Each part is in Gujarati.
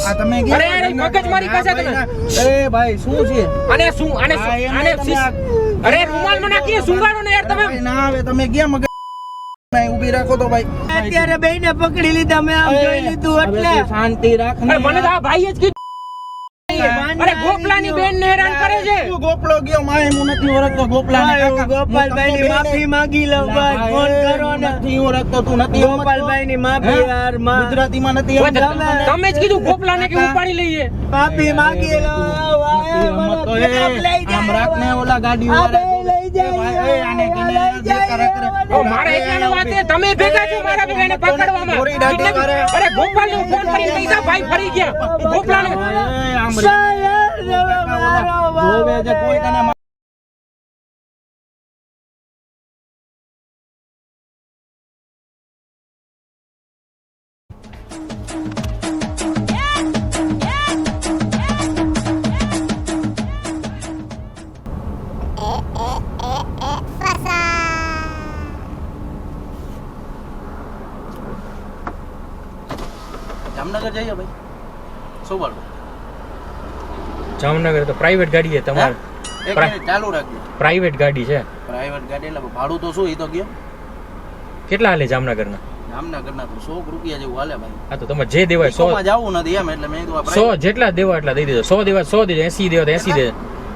આ તમે ગયા અરે મગજમારી કાશે તમે એ ભાઈ શું છે આને અરે રૂમાલ માં નાખીને સુંગાડો ને યાર તમે ના આવે તમે ગયા મગજ ઊભી રાખો તો ભાઈ અત્યારે બેયને પકડી લીધા મેં આમ જોઈ લીધું એટલે શાંતિ રાખ અરે મને તો આ ભાઈ જ અરે ગોપલાની બેન ને હેરાન કરે છે તું ગોપલો ગયો માય હું નથી ઓળખતો ગોપલાને કાકા ગોપાલભાઈ ની માફી માંગી લઉં બસ ફોન કરો ને નથી ઓળખતો તું નથી ગોપાલભાઈ ની માફી યાર ગુજરાતીમાં નથી તમે જ કીધું ગોપલાને કે ઉપાડી લઈએ માફી માંગી લઉં આમ રાખને ઓલા ગાડી વાળા લઈ જાય આને કને જે કરે કરે મારે એકલાનો વાત છે તમે ભેગા છો મારા ભેગા એને પકડવામાં થોડી દાઢી કરે અરે ગોપાલ ને ફોન કરીને પૈસા ભાઈ ફરી ગયા ગોપલાને આમ જોવે છે કોઈ તને જામનગર જઈએ ભાઈ શું બોલો જામનગર તો પ્રાઇવેટ ગાડી છે તમારે એક મિનિટ ચાલુ રાખજો પ્રાઇવેટ ગાડી છે પ્રાઇવેટ ગાડી એટલે ભાડું તો શું ઈ તો ગયો કેટલા હાલે જામનગરના જામનગરના તો 100 રૂપિયા જેવું હાલે ભાઈ આ તો તમે જે દેવાય 100 માં જાવું નથી એમ એટલે મેં કીધું 100 જેટલા દેવા એટલા દઈ દેજો 100 દેવા 100 દેજો 80 દેવા તો 80 દેજો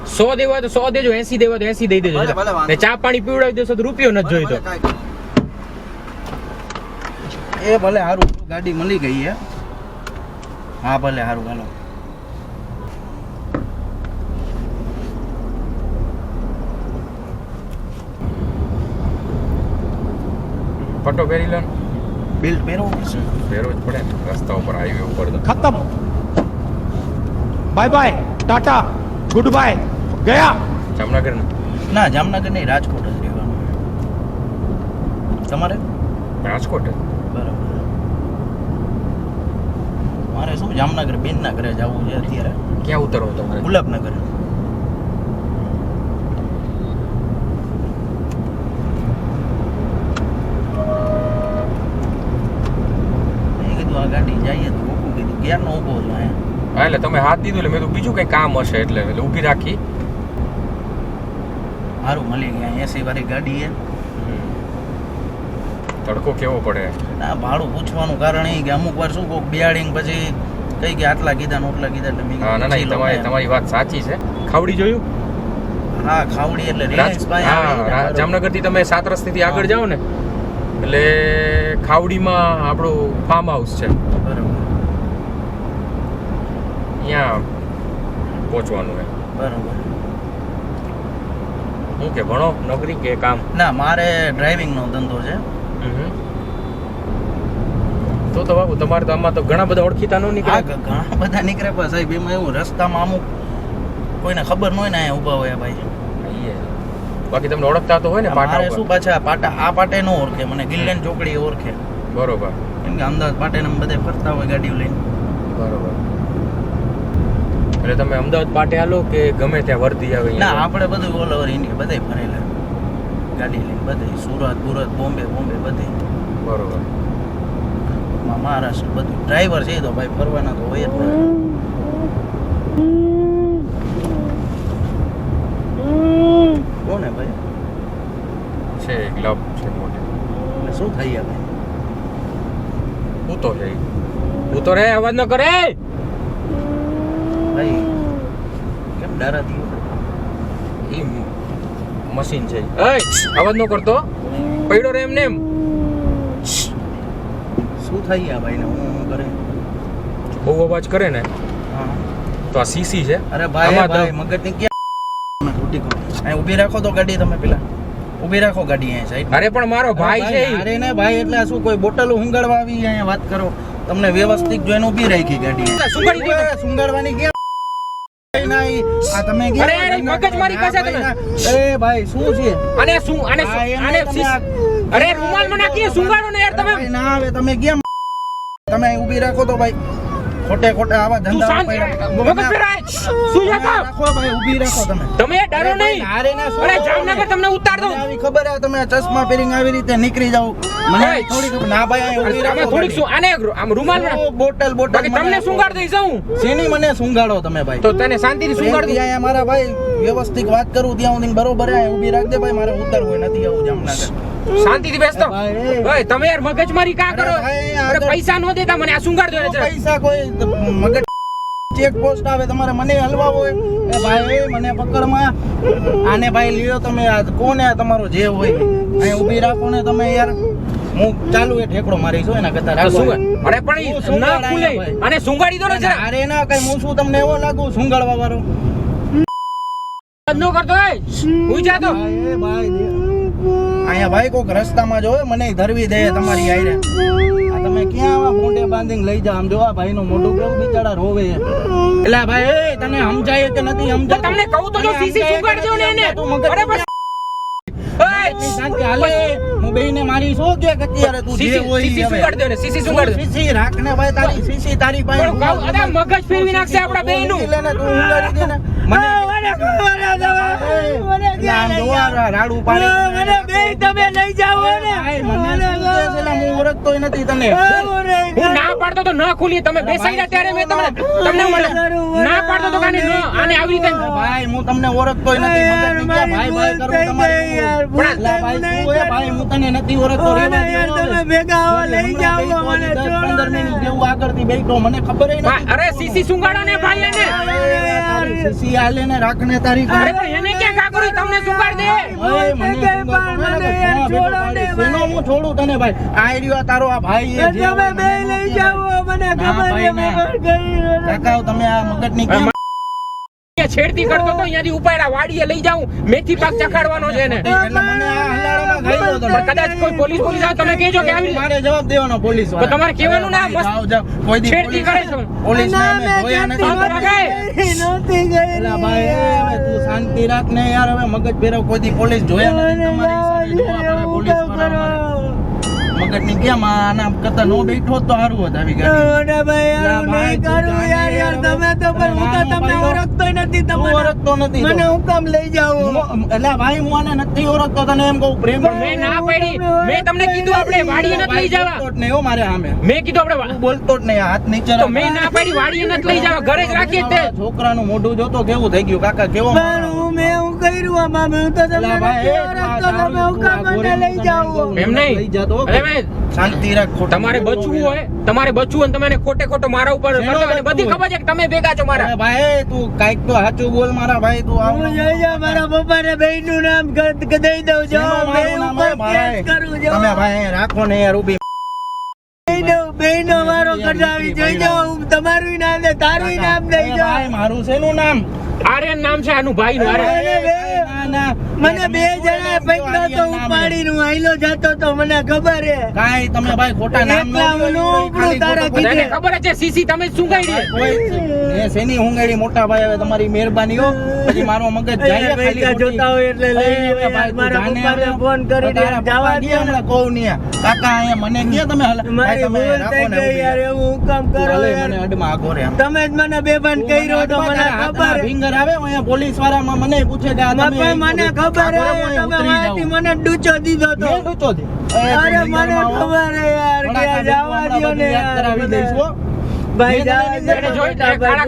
100 દેવા તો 100 દેજો 80 દેવા તો 80 દઈ દેજો ભલે, ભલે, વાંધો ને ચા પાણી પીવડાવી દેશો તો રૂપિયો નથી જોઈતો એ ભલે હારું ગાડી મળી ગઈ હે હા ભલે હારું હાલો પટ્ટો પહેરી લો બિલ પહેરવું પડશે પહેરવો જ પડે ને રસ્તા ઉપર હાઈવે ઉપર તો खत्म bye bye tata goodbye गया જામનગર ના જામનગર નહીં રાજકોટ જ રહેવાનું તમારે રાજકોટ બરાબર મારે શું જામનગર બેનના ઘરે જવું છે અત્યારે ક્યાં ઉતરવું તમારે ગુલાબનગર મેં કીધું આ ગાડી જઈએ તો ઊભું કીધું ક્યારનો ઊભો છું અહીંયા હા એટલે તમે હાથ દીધું એટલે મેં તો બીજું કઈ કામ હશે એટલે ઊભી રાખી સારું મળી ગયા એસી વાળી ગાડી છે તડકો કેવો પડે ના ભાડું પૂછવાનું કારણ એ કે અમુક વાર શું કોક બિયાડીને પછી કઈ કે આટલા કીધા ને ઓટલા કીધા એટલે મેં હા ના ના તમારી વાત સાચી છે ખાવડી જોયું હા ખાવડી એટલે રિલાયન્સ પાસે હા જામનગર થી તમે 7 રસ્તેથી આગળ જાઓ ને એટલે ખાવડીમાં આપણું ફાર્મ હાઉસ છે બરાબર ત્યાં પહોંચવાનું છે બરાબર હું કે ભણો નોકરી કે કામ ના મારે ડ્રાઇવિંગ નો ધંધો છે તો બાબુ તમારે તો આમાં તો ઘણા બધા ઓળખીતા નો નીકળે ઘણા બધા નીકળે પણ સાહેબ એમાં એવું રસ્તામાં અમુક કોઈને ખબર ન હોય ને અહીંયા ઊભા હોય ભાઈ બાકી તમને ઓળખતા તો હોય ને પાટા મારે ઉપર શું પાછા પાટા આ પાટે ન ઓળખે મને ગિલ્લેન ચોકડી ઓળખે બરોબર કેમ કે અમદાવાદ પાટે ને બધે ફરતા હોય ગાડીઓ લઈને બરોબર એટલે તમે અમદાવાદ પાટે આલો કે ગમે ત્યાં વર્ધી આવે ના આપણે બધું ઓલ ઓવર ઇન્ડિયા બધે ફરેલા ગાડી લઈને બધે સુરત બુરત બોમ્બે બધે બરોબર મહારાષ્ટ્ર બધું ડ્રાઈવર છે તો ભાઈ ફરવાના તો હોય જ ને કોને ભાઈ છે ક્લબ છે મોટી એટલે શું થઈ ગયા ભાઈ હું તો રે અવાજ ન કરે ભાઈ કેમ ડરાતી ઈ મશીન છે એય અવાજ ન કરતો પડ્યો રે એમને એમ શું થઈ ગયા ભાઈ ને હું કરે બહુ અવાજ કરે ને હા તો આ સીસી છે અરે ભાઈ આમાં તો- ભાઈ મગજની ક્યાં અહીં ઊભી રાખો તો ગાડી તમે પેલા ઊભી રાખો ગાડી અહીંયા સાઈડ અરે પણ મારો ભાઈ છે ઈ. અરે ને ભાઈ એટલે આ શું કોઈ બોટલો હુંગાડવા આવી અહીંયા વાત કરો તમને વ્યવસ્થિત જોઈને ઊભી રાખી ગાડી સુંગાડી દીધો. સુંગાડવાની ક્યાં નહીં આ તમે ગયા અરે, અરે, મગજમારી પાસે તમે. એ ભાઈ શું છે આને શું આને હા, એમ આને તમે આ- અરે રૂમાલ માં નાખીને સુંગાડો ને યાર તમે ભાઈ ના આવે તમે ગયા તમે અહીં ઊભી રાખો તો ભાઈ ખોટે ખોટે આવા તું ધંધા શાંત મગજ ફેરાય. શું જાતો? રાખો ભાઈ, ઊભી રાખો તમે. તમે ડરો નહીં. અરે ના, શું અરે કરો? જામનગર તમને ઉતાર દઉં. મને આવી ખબર હે તમે ચશ્મા પહેરીને આવી રીતે નીકળી જાવ. મને ઓય. થોડી ખબર ના ભાઈ, અહીં ઊભી આમાં રાખો થોડીક ગાડી. આને આમ રૂમાલ બોટલ બોટલ બાકી તમને સુંગાડ દઈશ હું. શેની મને સુંગાડો તમે ભાઈ? તો તને શાંતિથી સુંગાડ દઉં. અહીંયા મારા ભાઈ વ્યવસ્થિત વાત કરું ત્યાં સુધી બરોબર હે, અહીં ઊભી રાખ દે ભાઈ, મારે ઉતરવું હોય નથી આવું જામનગર. શાંતિથી બેસતો. ભાઈ, ઓય તમે યાર મગજમારી કા કરો? અરે ભાઈ, અરે આગળ- પૈસા નો દેતા મને આ સુંગાડ દો છે. પૈસા કોઈ મગજ ચેક પોસ્ટ આવે તમારે મને હલવાવો હોય એ ભાઈ મને પકડમાં આને ભાઈ લ્યો તમે, આ કોને આ તમારો જે હોય અહીં ઊભી રાખો ને તમે યાર. હું ચાલુ એ ઠેકડો મારીશ હોય એના કરતા તો રાખો. સુંગાડ. અરે પણ ઈ હું સુંગાડ ના ખુલે. આયા ભાઈ. અને સુંગાડી દો ને જરા. અરે ના કઈ હું શું તમને એવો લાગુ સુંગાડવા વાળો? નો કરતો એ હું જાતો. ભાઈ, ભાઈ અહીંયા ભાઈ કોક રસ્તામાં જોવે મને ધરવી દે તમારી આયરે. આ તમે ક્યાં આવા મોઢે બાંધીને લઈ જાવ? આમ જો આ ભાઈનું મોઢું કેવું બિચારા રોવે છે. એટલે ભાઈ એ તને સમજાય કે નથી તો સમજાતું? તમને કહું તો જો સીસી સુંગાડ દો ને એને. તું મગજ- અરે બસ. ની શાંતિ હાલે. હું બેયને મારી શું કે અત્યારે તું જે સીસી હોય ઈ સીસી હવે. સુંગાડ દો ને સીસી સુંગાડ દો. સીસી રાખ ને ભાઈ, તારી સીસી તારી પાસે. પણ કહું, અરે મગજ ફેરવી નાખશે આપણા બેયનું. લે ને તું ઉંગાડી દે ને. મને એટલે આમ જોવા રાડું પાડી. મને બે તમે લઈ જાઓ ને. ભાઈ, મને શું કહે છે? એટલે હું ઓળખતોય નથી તને. હું ના પાડતો તો ન ખુલી. તમે બેસાઈ રહ્યા ત્યારે મેં તમને ના પાડતો તો કાને ન આને આવી રીતે. ભાઈ હું તમને ઓળખતોય નથી. મગજની ક્યાં ભાઈ ભાઈ કરું તમારે? એટલે ભાઈ શું હોય? ભાઈ હું તને નથી ઓળખતો. રહેવા દે હવે. તમે ભેગા હો, લઈ હમણાં જાઓ બેઠો મને. 10-15 મિનિટ જેવું આગળથી બેઠો. મને ખબર ય નથી. અરે સીસી સુંગાડો ને ભાઈ એને. તારી સીસી હાલે ને રાખ ને તારી. અરે પણ એને ક્યાં કા કર્યું? તમને સુંગાડ દે. ઓય, મને શું કહો? મને યાર છોડો ને શેનો હું છોડું તને ભાઈ? આ રહ્યો આ તારો આ ભાઈ એ જે તમે હોય બે મને લઈ નથી જાઓ મને ના, ખબર ભાઈ, છે ના. મગજ ગઈ. કાકા તમે આ મગજની કેમ અહીંયા છેડતી કરતો તો અહીંયાથી ઉપાડ્યા વાડીએ લઈ જાઉં. મેથી પાક ચખાડવાનો છે એને. એટલે મને આ હલાડામાં ખાઈ લો પણ કદાચ કોઈ પોલીસ આવે તમે કહેજો કે આવી મારે જવાબ દેવાનો પોલીસ તો તમારે કહેવાનું ના, મસ્ત જાઓ જાઓ કોઈ દી છેડતી કરે છે. પોલીસ ના, અમે મેં જોયા છેડતી નથી. નહોતી ગઈ. એલા ભાઈ હવે તું શાંતિ રાખ ને યાર. હવે મગજ ફેરવ. કોઈ દી પોલીસ જોયા નથી તમારી હિસાબે જોવા પડે પોલીસ વાળા. મગજની કેમ આના કરતા નો બેઠો તો સારું હોત આવી ગાડી. અરે ભાઈ યાર, હું ભાઈ, નહીં તું કરું યાર. યાર તમે તો પણ હું તો તમને ઓળખતોય નથી. તું તમને ઓળખતો નથી મને તો. હું કામ લઈ જાઉં? એટલે ભાઈ હું આને નથી ઓળખતો તને એમ કહું પ્રેમ. મેં ના પાડી. મેં તમને કીધું આપણે વાડીએ નથી લઈ જવા. બોલતો જ નહીં હો મારે સામે. મેં કીધું આપણે તું બોલતો જ નહીં. હાથ નીચે તો રાખ. મેં ના પાડી વાડીએ નથી લઈ જવા. ઘરે જ રાખીએ તે. છોકરાનું મોઢું જોતો કેવું થઈ ગયું કાકા? કેવો પણ મેં હું કર્યું આમાં? હું તો તમને એલા ભાઈ, નથી ઓળખતો. તમે હું કામ મને લઈ જાઓ? એમ નહીં. લઈ જાતો. અરે મેં શાંતિ રાખ. ખોટું તમારે બચવું હોય, તમારે બચવું હોય ને તમે એને ખોટે ખોટો મારા ઉપર શેનો કરતા હોય. બધી બચવું ખબર છે કે તમે ભેગા છો મારા. અરે ભાઈ તું કાઈક તો સાચું બોલ મારા ભાઈ. તું આવું હું જઈ જાઉં. મારા પપ્પાને બેયનું નામ દઈ દઉં. જો શેનું બેય મારું નામ ઉપર હે ભાઈ? કેસ કરું. જો તમે ભાઈ અહીંયા રાખો ને યાર ઊભી. બેયનો મારો કઢાવી જોઈ જાઓ. હું તમારું નામ દે, તારું નામ દઈ એ જાઓ. ભાઈ મારું શેનું નામ? આર્યન નામ છે આનું ભાઈનું. અરે, આર્યન. ના, ના. મને બે જણા પકડ્યો તો ઉપાડીને હું આયલો જતો તો મને ખબર હે. કાંઈ તમે ભાઈ ખોટા નામ ન એકલા લ્યો. હું નો ઉપડું ખાલી તારા ખોટું બધાને ખબર જ છે સીસી તમે શું કાઢી. કોઈ એ શેની હુંગાડી મોટા ભાઈ હવે તમારી મહેરબાની હો. પછી મારો મગજ જાય અહીંયા ખાલી પૈસા ખોટી. જોતા હોય એટલે લઈ એ હવે લે. ભાઈ તું મારા જાને પપ્પાને હવે. ફોન કરી દે. તારા જવા પપ્પા દે ગયા હમણાં કહું નહીં. કાકા અહીંયા મને કહે તમે ભાઈ મારી તમે ભૂલ રાખો થઈ ને ગઈ યાર. ઊભી. એવું હું કામ કરો ભલે યાર. મને અડમાં આગો રે આમ. તમે જ મને બેભાન કર્યો તો મને ખબર હે. ફિંગર આવે અહીંયા પોલીસ વાળામાં મને પૂછે કે આ તમે બાપા મને ખબર હે. આગળ હું તમે ઉતરી વાંચી જાઉં. મને ડૂચો દીધો તો. મેં ડૂચો દે. અરે મને ખબર હે યાર કે આ જવા દ્યો ને યાદ કરાવી દઈશ હો. ભાઈ મેં જવા તને દ્યો. એને જોઈ કાળા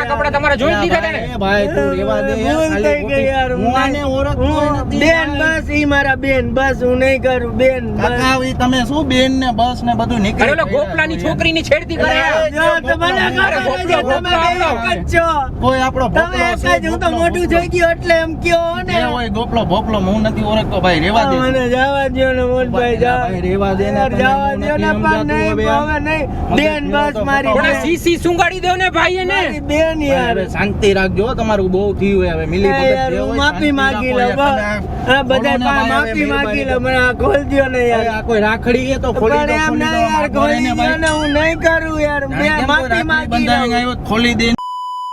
કપડા તમારા જોઈ જ લીધા તેને. એ ભાઈ તું રેવા દે યાર. ભૂલ થઈ ગઈ યાર. હું આને ઓળખતો નથી બેન યાર. બસ ઈ મારા બેન બસ હું નહીં કરું બેન બસ. કાકા ઈ તમે શું બેન ને બસ ને બધું અરે નીકળી ઓલો ગોપલાની છોકરીની છેડતી કરે. અરે, જો તમને ખબર છે તમે બે એક જ છો. કોઈ આપણો તમે ભોપલો એક છે, જ હું તો ભોપલો, મોટું ભોપલો. થઈ ગયું એટલે એમ કયો ને. જે હોય ગોપલો ભોપલો હું નથી ઓળખતો ભાઈ રેવા દે. મને જવા દ્યો ને મોટભાઈ જા. ભાઈ રેવા દે ને યાર તને જવા હું દ્યો ને નથી પણ નહીં સમજાતું હવે નહીં. મગજ બેન ફેરવો બસ તો મારી ખોટો. પણ બેન. સીસી સુંગાડી દો ને ભાઈ એને. મારી બેન ભાઈ, યાર. હવે શાંતિ રાખજો હો, તમારું બહુ થયું હવે મિલી એ ભગત યાર જે હું હોય, માફી શાંતિ માંગી રાખો લઉં યાર. બસ. તમે આ બધા બોલો ને ભાઈ, માફી હવે માંગી લઉં. મહેરબાની મને આ ખોલ દ્યો ને હવે યાર. આ કોઈ રાખડી એ તો ખોલી પણ દો, એમ ખોલી ના દો, યાર માગો ખોલી એને દ્યો ભાઈ. ને હું નહીં કરું યાર. ના, મેં કેમ કોઈ માફી રાખડી માંગી બંધાવીને લઉં. આવ્યો તો ખોલી દે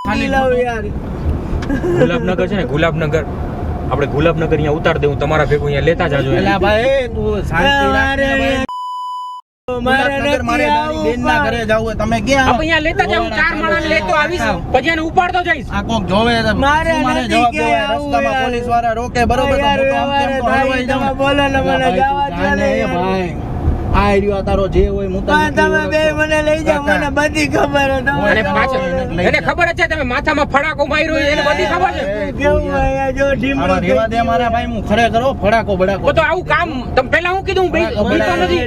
ખાલી લઉં ખોટું. યાર. ગુલાબનગર છે ને ગુલાબનગર. આપણે ગુલાબનગર અહીંયા ઉતાર દે. હું તમારા ભેગું અહીંયા લેતા જાજો. એલા ભાઈ તું શાંતિ રાખ ને અરે ભાઈ. મારે ઉલ્લાસનગર મારે નથી તારી બેનના આવવું. ઘરે જાવું હોય. તમે ક્યાં હવે અહીંયા લેતા જાવ, હું 4 માણસને લેતો આવીશ, પછી એને ઉપાડતો જઈશ. આ કોક જોવે તો મારે શું મારે નથી જવાબ ક્યાંય દેવાય? આવવું રસ્તામાં યાર. પોલીસ વાળા રોકે બરોબર, તો યાર, હું તો આમ તેમ તો વ્યવહારે હલવાઈ જાઉં. તમે બોલો ને મને ભાઈ, જવા તું દો ને જાને યાર. ભાઈ. આ રહ્યો તારો જે હોય હું તને પણ તમે નથી બે ઓળખતો. મને લઈ જાઓ, કાકા. મને બધી ખબર છે. તમે અને એને પાછળ લઈ એને જાઓ. ખબર જ છે તમે માથામાં ફડાકો માર્યો છે, એને બધી ખબર છે. કેવું હોય જો ઢીમડું આવા રેવા દે મારા ભાઈ, હું ખરેખર હો, ફડાકો બડાકો. તો આવું કામ તમે પહેલા હું કીધું, હું બીતો નથી.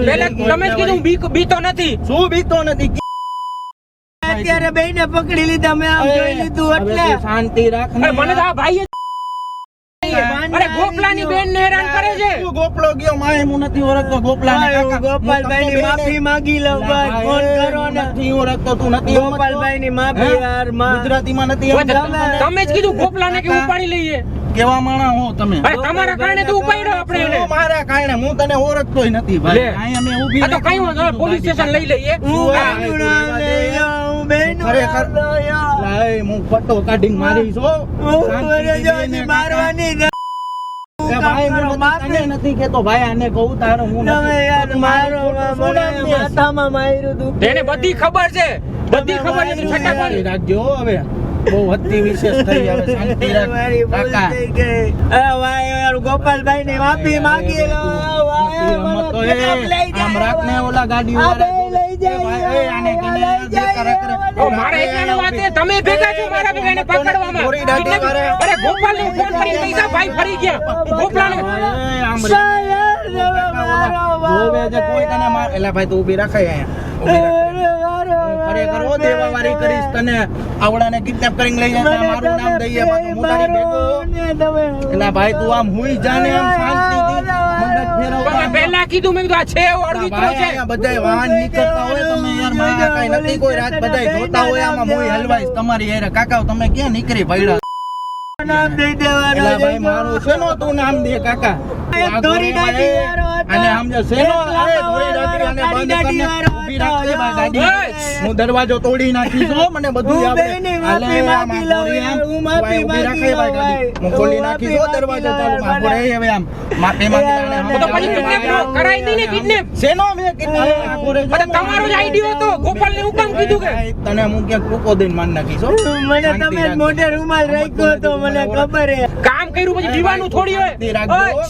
પહેલા તમે જ કીધું હું બીતો નથી. શું બીતો નથી? અત્યારે બેયને પકડી લીધા, મેં આમ જોઈ લીધું હવે એટલે તું શાંતિ રાખ ને. અરે મને તો આ ભાઈ અરે ગોપલાની બેન ને હેરાન કરે છે. શું ગોપલો ગયો માય, હું નથી ઓળખતો ગોપલાને. ભાઈ, હું કાકા, ગોપાલભાઈ ની માફી માંગી લઉં ભાઈ, ફોન કરો ને. નથી ઓળખતો, તું નથી સમજતો? ગોપાલભાઈ ની માફી હે? યાર માં. ગુજરાતીમાં નથી સમજતો? તમે જ કીધું ગોપલાને કે ઉપાડી લઈએ. કેવા માણા હો તમે? અરે તમારા કારણે તો ઉપાડ્યો આપણે એને. શું મારા કારણે? હું તને ઓળખતોય નથી ભાઈ. લે. અહીંયા મેં ઊભી આ તો કઈ વાંધો નહીં, પોલીસ સ્ટેશન લઈ લઈએ. હું હા, બેયનું નામ લઈ જાઉં, હું બેયનું ખરેખર. નામ લઈ જાઉં. લાય, હું પટ્ટો કાઢીને મારીશ હો. હું શાંતિથી જો બેને મારવાની જ. એ ભાઈ, હું તને નથી કહેતો ભાઈ, આને કહું તારો હું તમે નથી. યાર મારો શું નામ મને દે? માથામાં માર્યું તું. તેને બધી ખબર છે, બધી ખબર છે, તું છતાં શાંતિ પણ રાખજો હો હવે. બહુ અતિ વિશેષ થઈ હવે, શાંતિ રાખ. મારી ભૂલ કાકા. થઈ ગઈ. એ ભાઈ યાર ગોપાલભાઈ ની માફી માંગી લો. ભાઈ, મને તો એ ખરાબ લઈ જાય. આમ રાખ ને ઓલા ગાડી આ વાળા બે લઈ જાય. એ ભાઈ, એ આને કને લઈ જે કરે કરે. જાય. મારે એકલાની વાત છે, તમે ભેગા છો મારા ભેગા એને પકડવામાં. થોડી દાઢી એટલે- મારે. અરે ગોપાલને હું ફોન કરીને કહી દઉં, ભાઈ ફરી ગયા. ગોપાલને એ આમ ભાઈ, યાર, તમે મારો જોવે છે કોઈ તને માર. એલા ભાઈ તું ઊભી રાખાય અહીંયા. ઊભી રાખ. ખરેખર હો, દેવાવારી કરીશ તને. આવડાને કિડનેપ કરીને લઈ જાય, મારું નામ દઈએ પાછું હું તારી ભેગો. એલા ભાઈ તું આમ હુઈ જાને, આમ શાંતિથી મગજ ફેરવતા. તમે પહેલા કીધું, મેં કીધું આ છે એવો અડવિત્રો ભાઈ, છે. અહીંયા બધાય વાહન નીકળતા હોય, તમે યાર મારા કાંઈ નથી કોઈ રાત બધાય જોતા હોય, આમાં હું હલવાઈશ તમારી યાર. કાકા તમે ક્યાં નીકળી ભઈડા? નામ દઈ દેવાનું. એલા ભાઈ મારું શેનો તું નામ દે કાકા? ધોરી દાઢી વાળો હતો. અને સમજો શેનો? અરે ધોરી દાઢી આને બંધ કરીને ઊભી રાખજે ભાઈ ગાડી. હું દરવાજો તોડી નાખીશ હો, મને બધું હું આવડે. બેયની હાલે, માફી આમ માંગી લઉં આખો યાર, આમ. હું માફી ઊભી રાખે માંગી ભાઈ લઉં ગાડી. ભાઈ. હું ખોલી હું નાખીશ હો માફી દરવાજો માંગી ચાલુ. લઉં આખો રે હવે આમ માફી માંગી લે અને તો પછી kidnap કરાઈ દઈને kidnap. શેનો મેં kidnap? આખો રે અરે તમારો જ આઈડિયો હતો, ગોપાલને હું કામ કીધું કે તને હું ક્યાંક ટૂંકો દઈને માર નાખીશ હો. મને શાંતિ તમે રાખજો. મોઢે રૂમાલ રાખ્યો હતો, મને ખબર હે. કામ કર્યું પછી જીવાનું થોડી હોય. શાંતિ રાખજો. ઓય,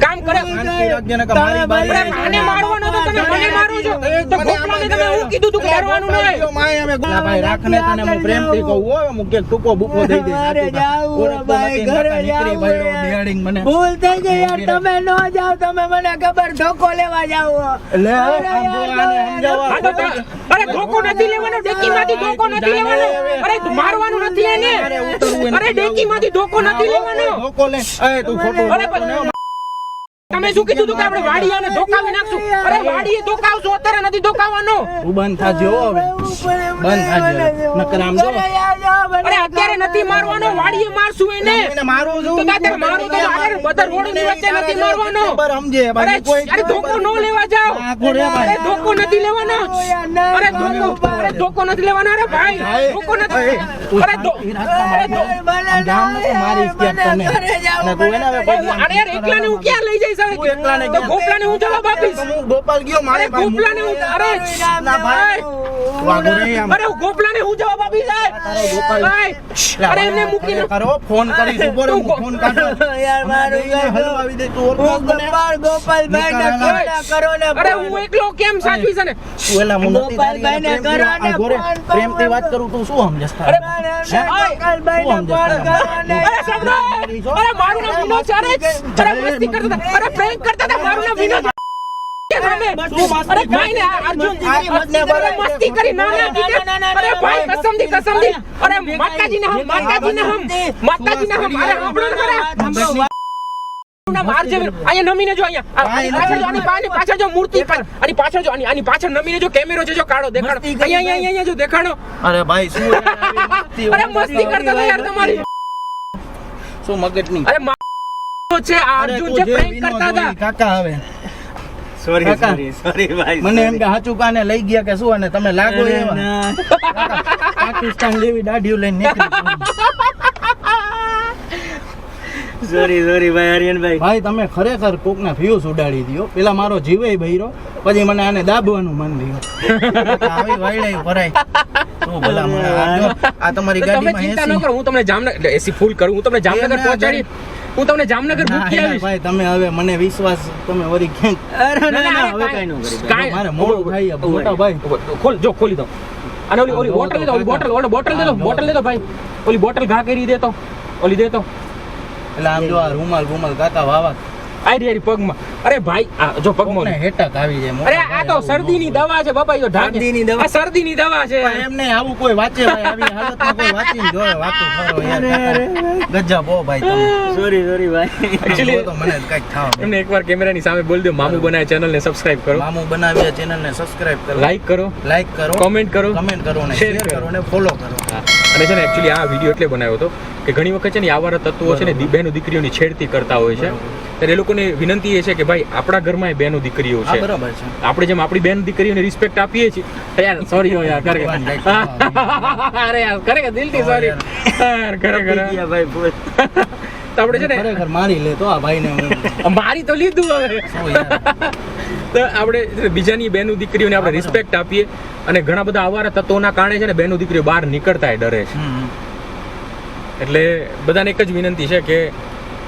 કામ કરે. શાંતિ રાખજે ને કે મારી બારી. અરે આને મારવાનો તો તમે મને મારો છો. તો ગોપાલને તમે હું કીધું તું કે મારવાનું ન હોય. માય અમે ગોલા ભાઈ રાખને તને હું પ્રેમથી કહું હો, હું ક્યાંક ટૂંકો બૂકો દઈ દઈશ. મારે જાવું હે ભાઈ, ઘરે જાવું હે. બિહાડીને મને ભૂલ થઈ ગઈ યાર, તમે ન જાઓ, તમે મને ખબર ધોકો લેવા જાવ. લે આમ જો આને સમજાવવા. આ તો અરે ધોકો નથી લેવાનો, ડેકીમાંથી ધોકો નથી લેવાનો. અરે મારવાનું નથી એને. અરે ડેકીમાંથી ધોકો નથી લેવાનો. ધોકો લે. એ તું ખોટું અરે પણ તમે શું કીધું તું કે આપણે વાડીયાને ધોકાવી નાખશું? અરે વાડીએ ધોકાવશું, અત્યારે નથી ધોકાવવાનો. તું બંધ થાજે હો હવે. બંધ થાજે હવે. નકર આમ જો. અરે અત્યારે નથી મારવાનો, વાડીએ મારશું એને. એને મારું છું. તો તારે મારું તો આગળ બધા રોડની વચ્ચે નથી મારવાનો. ખબર સમજે અરે બાકી કોઈ અરે ધોકો ન લેવા જાઓ. આખો રે ભાઈ. અરે ધોકો નથી લેવાનો. અરે ધોકો નથી લેવાનો. અરે ભાઈ ધોકો નથી. અરે મારીશ ક્યાંક તને. અને તું એને હવે પૈસા અરે યાર એકલાને હું ક્યાં લઈ જઈશ હવે? તું એકલાને તો ગોપલાને હું જવાબ આપીશ. તો હું ગોપાલ ગયો મારે અરે ગોપલાને હું અરે ના ભાઈ. વાગો રે આમ. અરે હું ગોપલાને હું જવાબ આપીશ તારો ગોપાલ. અરે એમને મૂકીને કરો ફોન કરીશ ઉપર હું ફોન કાઢો યાર મારું હલવાવી દે તું ઓળખાણ હું મને. ગોપાલભાઈ ને કોના કરો ને અરે હું એકલો કેમ સાચવીશ ને? તું એલા હું નથી તારી ગોપાલભાઈને કરો ને ઘોરે ફોન પર. પ્રેમથી વાત કરું તું શું સમજસ તારે? ગોપાલભાઈ ને કોણ કરો ને અરે સાંભળો. અરે મારું નામ વિનોદ છે. અરે મસ્તી કરતા હતા. અરે prank કરતા હતા. મારું નામ વિનોદ છે. અરે ભાઈ ને અર્જુન અરે મસ્તી કરી ના અરે ભાઈ કસમથી અરે માતાજીને હમ અરે આપણો કરે નામ આરજે અહીંયા નમીને જો અહીંયા આની પાછળ જો મૂર્તિ આની પાછળ જો આની પાછળ નમીને જો કેમેરો છે જો કાઢો દેખાડો અહીંયા જો દેખાડો. અરે ભાઈ શું અરે મસ્તી કરતા હતા યાર તમારી. શું મગજની અરે છે આ અર્જુન છે prank કરતા હતા. કાકા હવે સોરી કાકા. સોરી ભાઈ મને એમ કે હાચું કાને લઈ ગયા કે શું અને તમે લાગો એવા પાકિસ્તાન જેવી દાઢીઓ લઈને નીકળી સોરી ભાઈ આર્યનભાઈ. ભાઈ તમે ખરેખર કોકના ફ્યુઝ ઉડાડી દ્યો. પેલા મારો જીવે બહેરો, પછી મને આને દાબવાનું મન થયું. આવી વાયડાઈ ભરાય તો ભલા મને આ તમારી તો તમે ગાડીમાં ચિંતા ન એસી કરો, હું તમને જામનગર એસી ફૂલ કરું, હું તમને જામનગર પહોંચાડી, હું તમને જામનગર મૂકી આવીશ. ભાઈ તમે હવે મને વિશ્વાસ તમે વળી ક્યાંક અરે ના ના, હવે કાંઈ- કાંઈ ન કરી. કાંઈ- મારે મોડું થાય મોટા ભાઈ. ખોલ, જો ખોલી દો. અને ઓલી બોટલ દે દો, બોટલ દે દો, બોટલ દે દો ભાઈ. ઓલી બોટલ ઘા કરી દે તો, ઓલી દે તો. એટલે આમ જો આ રૂમાલ કાકા વાવા આઈ રે પગમાં. અરે ભાઈ આ જો પગમાં. કોકને હેટક આવી જાય અરે આ તો શરદીની દવા છે બાપા, જો ઢાંકે. શરદીની દવા? આ શરદીની દવા છે. પણ એમ નહીં, આવું કોઈ વાંચે ભાઈ, આવી હાલતમાં કોઈ વાંચીને જોવે વાતું કરો યાર. ગજબ હો ભાઈ તમે. સોરી ભાઈ. Actually- જો તો મને કંઈક થાવ. એમને એકવાર કેમેરાની સામે બોલ દો, મામુ બનાય ચેનલને સબસ્ક્રાઇબ કરો, મામુ બનાવ્યા ચેનલને સબસ્ક્રાઇબ કરો, લાઈક કરો, લાઈક કરો, કોમેન્ટ કરો. કમેન્ટ કરો અને Share શેર કરો. કરો અને ફોલો કરો. અને છે ને એકચ્યુઅલી આ વિડીયો એટલે બનાવ્યો હતો કે ઘણી વખત છે ને આવારા તત્વો છે ને બહેનો દીકરીઓની છેડતી કરતા હોય છે. ત્યારે એ લોકોને વિનંતી એ છે કે ભાઈ આપણા ઘરમાં એ બહેનો દીકરીઓ હા છે, બરાબર છે. આપણે જેમ આપણી બેન દીકરીઓને રિસ્પેક્ટ આપીએ છીએ. યાર સોરી હો યાર, કરે અરે યાર કરે દિલથી સોરી યાર, કરે ગયા ભાઈ બોલ. તો આપણે છે ને ખરેખર મારી લે તો આ ભાઈને હું મારી તો લીધું હવે. શું યાર. તો આપણે છે ને બીજાની બહેનો દીકરીઓને આપણે રિસ્પેક્ટ આપીએ. અને ઘણા બધા આવારા તત્વોના કારણે છે ને બહેનો દીકરીઓ બહાર નીકળતા ડરે છે. એટલે બધાને એક જ વિનંતી છે કે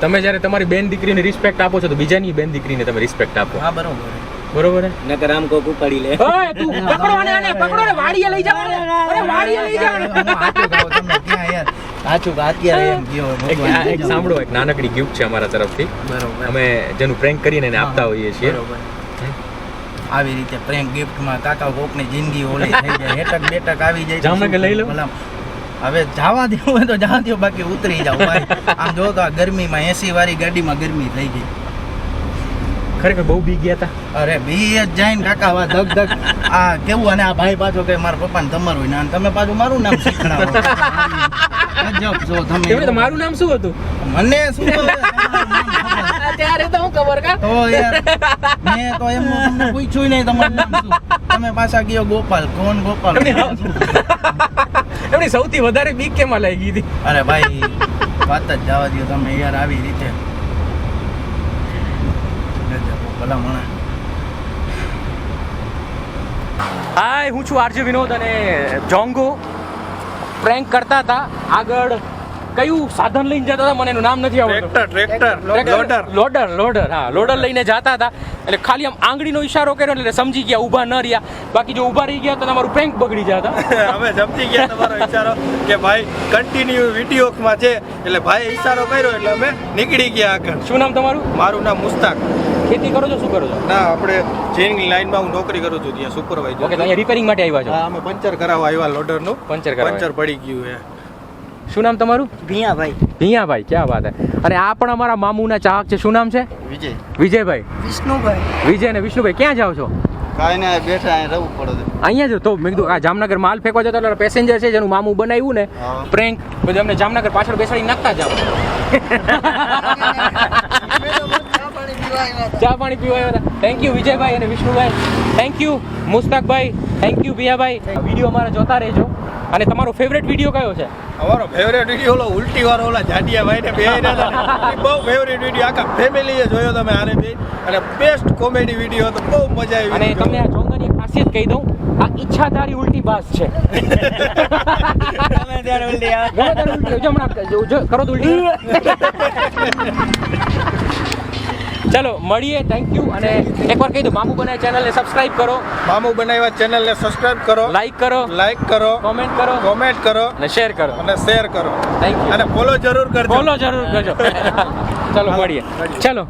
તમે જ્યારે તમારી બેન દીકરીને રિસ્પેક્ટ આપો છો તો બીજાની બેન દીકરીને તમે રિસ્પેક્ટ આપો. હા બરોબર. બરોબર ને? નકર આમ કોક ઉપાડી લે. ઓય તું પકડો આને પકડો ને, વાડીએ લઈ જાવ ને. અરે વાડીએ લઈ જાવ ને. હું હાચું કહું તમને ક્યાં યાર. હાચું કે અત્યારે એમ કયો એક સાંભળો, એક નાનકડી ગિફ્ટ છે અમારા તરફથી. બરોબર. અમે જેનું પ્રેન્ક કરીને એને આપતા હોઈએ છીએ. બરોબર. આવી રીતે પ્રેન્ક ગિફ્ટમાં કાકા કોકની જિંદગી ઓલી થઈ જાય, હેટક બેટક આવી જાય તો જામનગર શું લઈ લો. ભલા. હવે જવા દેવું હોય તો જવા દો, બાકી ઉતરી જાવ ભાઈ. આમ જો તો આ ગરમીમાં એસી વાળી ગાડીમાં ગરમી થઈ ગઈ. ખરેખર બહુ બી ગયા હતા. અરે બી જ જાય ને કાકા, વા ધક ધક. આ કેવું, અને આ ભાઈ પાછો કે મારા પપ્પાને તમારું નામ, તમે પાછું મારું નામ શીખડાવો. ગજબ છો એમને તો તમે. મારું નામ શું હતું? મને શું ખબર? તમારું નામ ખબર. ત્યારે તો હું ખબર કા. તો યાર મેં તો એમ તમને પૂછ્યું નહીં તમારું નામ શું. તમે પાછા ગયો ગોપાલ. કોણ ગોપાલ? એમની સૌથી વધારે બીક કેમાં લાગી હતી? અરે ભાઈ વાત જ જવા દો તમે યાર, આવી રીતે ગજબ હો, ભલા મણા. હાય, હું છું આરજે વિનોદ અને જોંગો પ્રેન્ક કરતા હતા. આગળ કયું સાધન લઈને જતા હતા મને એનું નામ નથી આવડતું. લોડર, હા લોડર લઈને જતા હતા. એટલે ખાલી આમ આંગળીનો ઈશારો કર્યો એટલે સમજી ગયા, ઊભા ન રહ્યા. બાકી જો ઊભા રહી ગયા તો તમારું પ્રેન્ક બગડી જતા. અમે સમજી ગયા તમારો ઈશારો કે ભાઈ કન્ટિન્યુ વિડીયોમાં છે, એટલે ભાઈ ઈશારો કર્યો એટલે અમે નીકળી ગયા આગળ. શું નામ તમારું? મારું નામ મુસ્તાક. ખેતી કરો છો, શું કરો છો? ના, આપણે જેની લાઈનમાં હું નોકરી કરું છું ત્યાં સુપરવાઇઝર. ઓકે, તો અહીંયા રિપેરિંગ માટે આવ્યા છો? હા, અમે પંચર કરાવવા આવ્યા લોડરનું. પંચર કરાવવા. પંચર પડી ગયું છે. શું નામ તમારું? ભીયા ભાઈ. ભીયાભાઈ, ક્યાં વાત હે. અને આ પણ અમારા મામુના ચાહક છે. શું નામ છે? વિજય. વિજયભાઈ. વિષ્ણુભાઈ. વિજય અને વિષ્ણુભાઈ ક્યાં જાઓ છો? કાંઈ ને બેઠા અહીં રહેવું પડે. અહીંયા જ તો મેં કીધું આ જામનગર માલ ફેંકવા જતો એટલે પેસેન્જર છે જેનું મામું બનાવ્યું ને હા. પ્રેન્ક, બધું અમને જામનગર પાછળ બેસાડી નાખતા જાવ. ચા પાણી પીવા આવ્યા હતા. થેન્ક યુ વિજયભાઈ અને વિષ્ણુભાઈ. થેન્ક યુ મુસ્તાકભાઈ. થેન્ક યુ ભિયાભાઈ. વિડીયો અમારા જોતા રહેજો. અને તમારો ફેવરેટ વિડીયો કયો છે? અમારો ફેવરેટ વિડીયો ઓલો ઉલટી વાળો ઓલા જાડિયા ભાઈને બે બહુ ફેવરેટ વિડીયો, આખા ફેમિલીએ જોયો તમે આરે બે, અને બેસ્ટ કોમેડી વિડીયો હતો, બહુ મજા આવી. અને તમને આ જોંગાની એક ખાસિયત કહી દઉં, આ ઈચ્છાધારી ઉલટી બાસ છે. તમે ત્યારે ઉલટી આવે. ગમે ત્યારે ઉલટી, જો હમણાં જો કરો તો ઉલટી. ચલો મળીએ, થેન્ક યુ. અને એકવાર કહી દો, મામુ બનાય ચેનલને સબસ્ક્રાઇબ કરો, મામુ બનાવ્યા ચેનલને સબસ્ક્રાઇબ કરો, લાઈક કરો, લાઈક કરો, કોમેન્ટ કરો કોમેન્ટ કરો અને શેર કરો. અને શેર કરો થેન્ક યુ. અને ફોલો જરૂર કરજો. ફોલો જરૂર કરજો. ચલો મળીએ. ચલો.